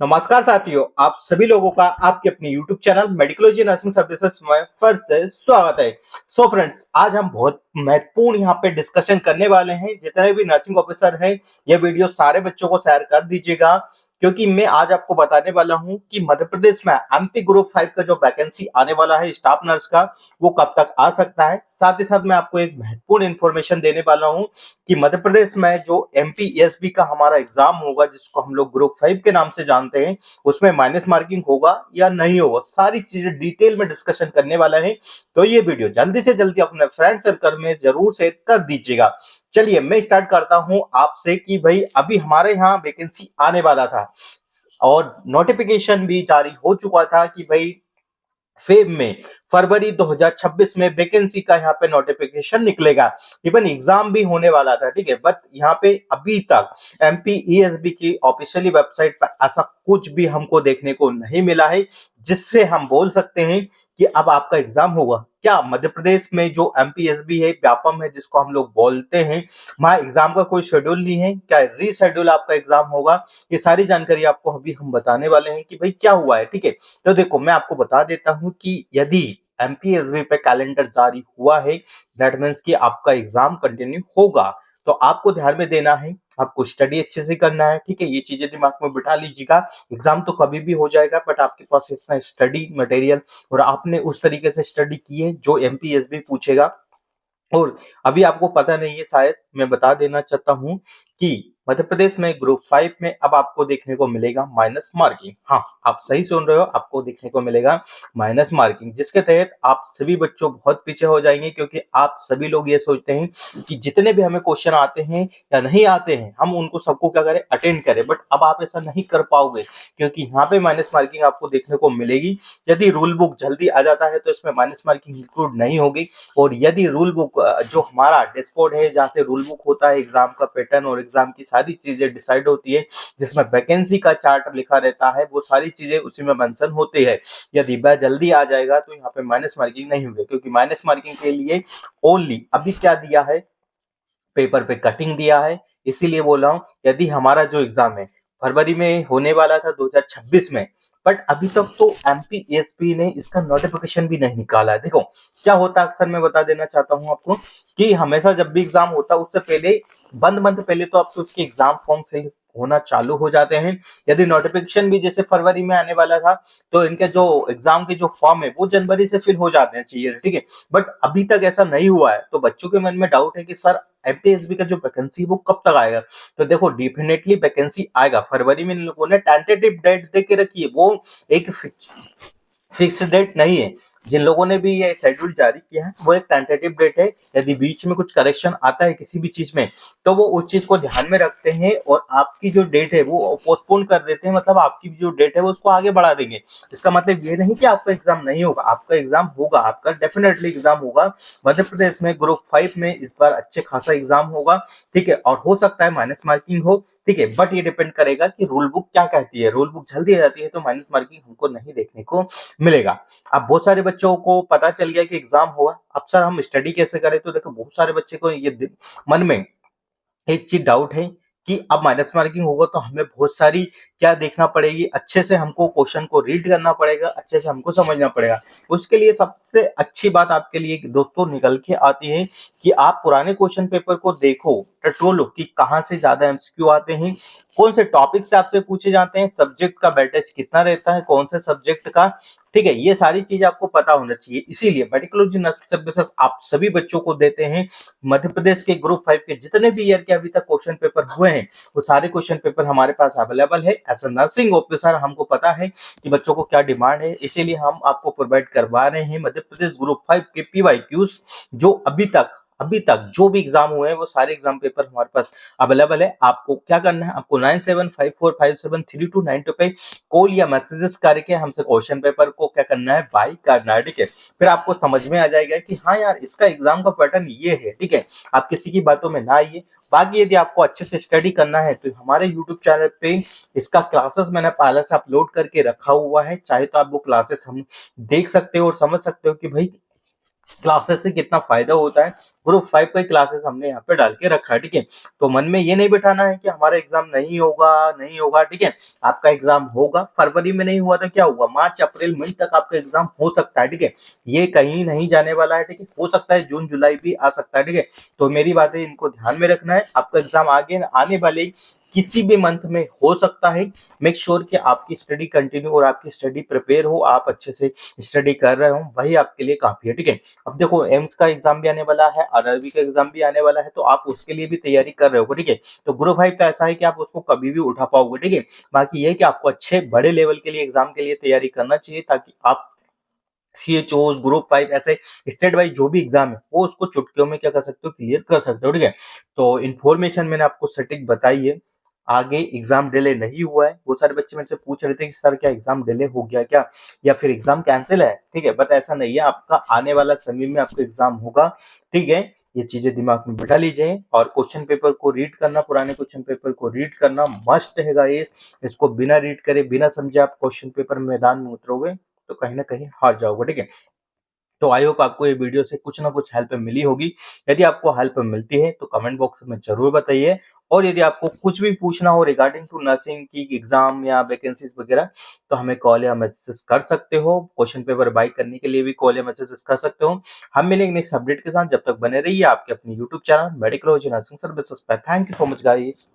नमस्कार साथियों, आप सभी लोगों का आपके अपने YouTube चैनल मेडिकोलॉजी नर्सिंग सर्विसेज में फिर से स्वागत है। सो फ्रेंड्स, आज हम बहुत महत्वपूर्ण यहाँ पे डिस्कशन करने वाले हैं। जितने भी नर्सिंग ऑफिसर हैं, ये वीडियो सारे बच्चों को शेयर कर दीजिएगा, क्योंकि मैं आज आपको बताने वाला हूँ कि मध्य प्रदेश में एमपी ग्रुप 5 का जो वैकेंसी आने वाला है स्टाफ नर्स का, वो कब तक आ सकता है। साथ ही साथ मैं आपको एक महत्वपूर्ण इन्फॉर्मेशन देने वाला हूँ कि मध्य प्रदेश में जो एमपीएसबी का हमारा एग्जाम होगा, जिसको हम लोग ग्रुप 5 के नाम से जानते हैं, उसमें माइनस मार्किंग होगा या नहीं होगा, सारी चीजें डिटेल में डिस्कशन करने वाला है। तो ये वीडियो जल्दी से जल्दी अपने फ्रेंड सर्कल में जरूर शेयर कर दीजिएगा। चलिए मैं स्टार्ट करता हूं आपसे कि भाई अभी हमारे यहाँ वैकेंसी आने वाला था और नोटिफिकेशन भी जारी हो चुका था कि भाई फेब में फरवरी 2026 में वैकेंसी का यहाँ पे नोटिफिकेशन निकलेगा। इवन एग्जाम भी होने वाला था, ठीक है। बट यहाँ पे अभी तक एमपीईएसबी की ऑफिशियली वेबसाइट पर ऐसा कुछ भी हमको देखने को नहीं मिला है जिससे हम बोल सकते हैं कि अब आपका एग्जाम होगा। क्या मध्य प्रदेश में जो एमपीएसबी है, व्यापम है जिसको हम लोग बोलते हैं, वहां एग्जाम का कोई शेड्यूल नहीं है? क्या रीशेड्यूल आपका एग्जाम होगा? ये सारी जानकारी आपको अभी हम बताने वाले हैं कि भाई क्या हुआ है, ठीक है। तो देखो, मैं आपको बता देता हूं कि यदि एमपीएसबी पे कैलेंडर जारी हुआ है, दैट मीन्स कि आपका एग्जाम कंटिन्यू होगा। तो आपको ध्यान में देना है, आपको स्टडी अच्छे से करना है, ठीक है। ये चीजें दिमाग में बिठा लीजिएगा। एग्जाम तो कभी भी हो जाएगा, बट आपके पास इतना स्टडी मटेरियल और आपने उस तरीके से स्टडी की है जो एमपीएसबी पूछेगा। और अभी आपको पता नहीं है, शायद मैं बता देना चाहता हूं कि मध्य प्रदेश में ग्रुप 5 में अब आपको देखने को मिलेगा माइनस मार्किंग। हाँ, आप सही सुन रहे हो, आपको देखने को मिलेगा माइनस मार्किंग, जिसके तहत आप सभी बच्चों बहुत पीछे हो जाएंगे, क्योंकि आप सभी लोग ये सोचते हैं कि जितने भी हमें क्वेश्चन आते हैं या नहीं आते हैं, हम उनको सबको क्या करें, अटेंड करें। बट अब आप ऐसा नहीं कर पाओगे, क्योंकि यहाँ पे माइनस मार्किंग आपको देखने को मिलेगी। यदि रूल बुक जल्दी आ जाता है तो इसमें माइनस मार्किंग इंक्लूड नहीं होगी। और यदि रूल बुक जो हमारा डैशबोर्ड है, जहाँ से रूल बुक होता है, एग्जाम का पैटर्न और एग्जाम की सारी चीजें डिसाइड होती है, जिसमें वैकेंसी का चार्ट लिखा रहता है, वो सारी चीजें उसी में मेंशन होती है। यदि वह जल्दी आ जाएगा तो यहाँ पे माइनस मार्किंग नहीं होगी, क्योंकि माइनस मार्किंग के लिए ओनली अभी क्या दिया है, पेपर पे कटिंग दिया है। इसीलिए बोल रहा हूँ, यदि हमारा जो एग्जाम है फरवरी में होने वाला था 2026 में, बट अभी तक तो एमपीएसपी ने इसका नोटिफिकेशन भी नहीं निकाला है। देखो क्या होता है, अक्सर मैं बता देना चाहता हूँ आपको कि हमेशा जब भी एग्जाम होता है उससे पहले बंद मंथ पहले तो आपको उसके एग्जाम फॉर्म फिल होना चालू हो जाते हैं। यदि नोटिफिकेशन भी जैसे फरवरी में आने वाला था, तो इनके जो एग्जाम के जो फॉर्म है वो जनवरी से फिल हो जाते हैं चाहिए, ठीक है। बट अभी तक ऐसा नहीं हुआ है, तो बच्चों के मन में डाउट है कि सर एमपीएसबी का जो वैकेंसी वो कब तक आएगा। तो देखो, डेफिनेटली वैकेंसी आएगा। फरवरी में इन लोगों ने टेंटेटिव डेट दे के रखी है, वो एक फिक्स डेट नहीं है। जिन लोगों ने भी ये शेड्यूल जारी किया है वो एक टेंटेटिव डेट है। यदि बीच में कुछ करेक्शन आता है किसी भी चीज में, तो वो उस चीज को ध्यान में रखते हैं और आपकी जो डेट है वो पोस्टपोन कर देते हैं, मतलब आपकी जो डेट है वो उसको आगे बढ़ा देंगे। इसका मतलब ये नहीं कि आपका एग्जाम नहीं होगा, आपका एग्जाम होगा, आपका डेफिनेटली एग्जाम होगा। मध्य प्रदेश में ग्रुप 5 में इस बार अच्छे खासा एग्जाम होगा, ठीक है। और हो सकता है माइनस मार्किंग हो, ठीक है। बट ये डिपेंड करेगा कि रूल बुक क्या कहती है। रूल बुक जल्दी आ जाती है तो माइनस मार्किंग हमको नहीं देखने को मिलेगा। अब बहुत सारे बच्चों को पता चल गया कि एग्जाम हुआ, अब सर हम स्टडी कैसे करें? तो देखो, बहुत सारे बच्चे को ये मन में एक चीज डाउट है कि अब माइनस मार्किंग होगा तो हमें बहुत सारी क्या देखना पड़ेगी, अच्छे से हमको क्वेश्चन को रीड करना पड़ेगा, अच्छे से हमको समझना पड़ेगा। उसके लिए सबसे अच्छी बात आपके लिए दोस्तों निकल के आती है कि आप पुराने क्वेश्चन पेपर को देखो, टटोलो कि कहाँ से ज्यादा एमसीक्यू आते हैं, कौन से टॉपिक से आपसे पूछे जाते हैं, सब्जेक्ट का वेटेज कितना रहता है, कौन से सब्जेक्ट का, ठीक है। ये सारी चीज आपको पता होना चाहिए। इसीलिए मेडिकोलॉजी नर्सिंग सर्विसेज आप सभी बच्चों को देते हैं। मध्य प्रदेश के ग्रुप 5 के जितने भी ईयर के अभी तक क्वेश्चन पेपर हुए हैं, वो सारे क्वेश्चन पेपर हमारे पास अवेलेबल है। एज अ नर्सिंग ऑफिसर हमको पता है कि बच्चों को क्या डिमांड है, इसीलिए हम आपको प्रोवाइड करवा रहे हैं मध्य प्रदेश ग्रुप 5 के पीवाईक्यूज, जो अभी तक जो भी एग्जाम हुए हैं वो सारे एग्जाम पेपर हमारे पास अवेलेबल है। आपको क्या करना है, आपको 9754573292 पे कॉल या मैसेजेस करके हमसे क्वेश्चन पेपर को क्या करना है, बाय करना है, ठीक है। फिर आपको समझ में आ जाएगा कि हाँ यार, इसका एग्जाम का पैटर्न ये है, ठीक है। आप किसी की बातों में ना आइए। बाकी यदि आपको अच्छे से स्टडी करना है तो हमारे YouTube चैनल पे इसका क्लासेस मैंने पहले से अपलोड करके रखा हुआ है, चाहे तो आप वो क्लासेस हम देख सकते हो और समझ सकते हो कि भाई क्लासेस से कितना फायदा होता है। ग्रुप 5 का क्लासेस हमने यहाँ पे डाल के रखा है, ठीक है। तो मन में ये नहीं बिठाना है कि हमारा एग्जाम नहीं होगा, नहीं होगा, ठीक है। आपका एग्जाम होगा। फरवरी में नहीं हुआ तो क्या हुआ, मार्च अप्रैल मई तक आपका एग्जाम हो सकता है, ठीक है। ये कहीं नहीं जाने वाला है, ठीक है। हो सकता है जून जुलाई भी आ सकता है, ठीक है। तो मेरी बातें इनको ध्यान में रखना है। आपका एग्जाम आगे आने वाले किसी भी मंथ में हो सकता है। मेक श्योर कि आपकी स्टडी कंटिन्यू और आपकी स्टडी प्रिपेयर हो, आप अच्छे से स्टडी कर रहे हो, वही आपके लिए काफी है, ठीक है। अब देखो एम्स का एग्जाम भी आने वाला है, आरआरबी का एग्जाम भी आने वाला है, तो आप उसके लिए भी तैयारी कर रहे हो, ठीक है। तो ग्रुप 5 का ऐसा है कि आप उसको कभी भी उठा पाओगे, ठीक है। बाकी ये है कि आपको अच्छे बड़े लेवल के लिए एग्जाम के लिए तैयारी करना चाहिए, ताकि आप सीएचओ ग्रुप 5 ऐसे स्टेट वाइज जो भी एग्जाम है वो उसको चुटकियों में क्या कर सकते हो, क्लियर कर सकते हो, ठीक है। तो इन्फॉर्मेशन मैंने आपको सटीक बताई है। आगे एग्जाम डिले नहीं हुआ है। वो सारे बच्चे मेरे से पूछ रहे थे कि सर क्या एग्जाम डिले हो गया क्या, या फिर एग्जाम कैंसिल है, ठीक है। बट ऐसा नहीं है, आपका आने वाला समय में आपका एग्जाम होगा, ठीक है। ये चीजें दिमाग में बिठा लीजिए। और क्वेश्चन पेपर को रीड करना, पुराने क्वेश्चन पेपर को रीड करना मस्ट है गाइस। इसको बिना रीड करे, बिना समझे आप क्वेश्चन पेपर मैदान में उतरोगे तो कहीं ना कहीं हार जाओगे, ठीक है। तो आई होप आपको ये वीडियो से कुछ ना कुछ हेल्प मिली होगी। यदि आपको हेल्प मिलती है तो कमेंट बॉक्स में जरूर बताइए। और यदि आपको कुछ भी पूछना हो रिगार्डिंग टू नर्सिंग की एग्जाम या वैकेंसीज वगैरह, तो हमें कॉल या मैसेज कर सकते हो। क्वेश्चन पेपर बाय करने के लिए भी कॉल या मैसेज कर सकते हो। हम मिलेंगे नेक्स्ट अपडेट के साथ। जब तक बने रहिए आपके अपने YouTube channel medical nursing services पे। Thank you so much guys.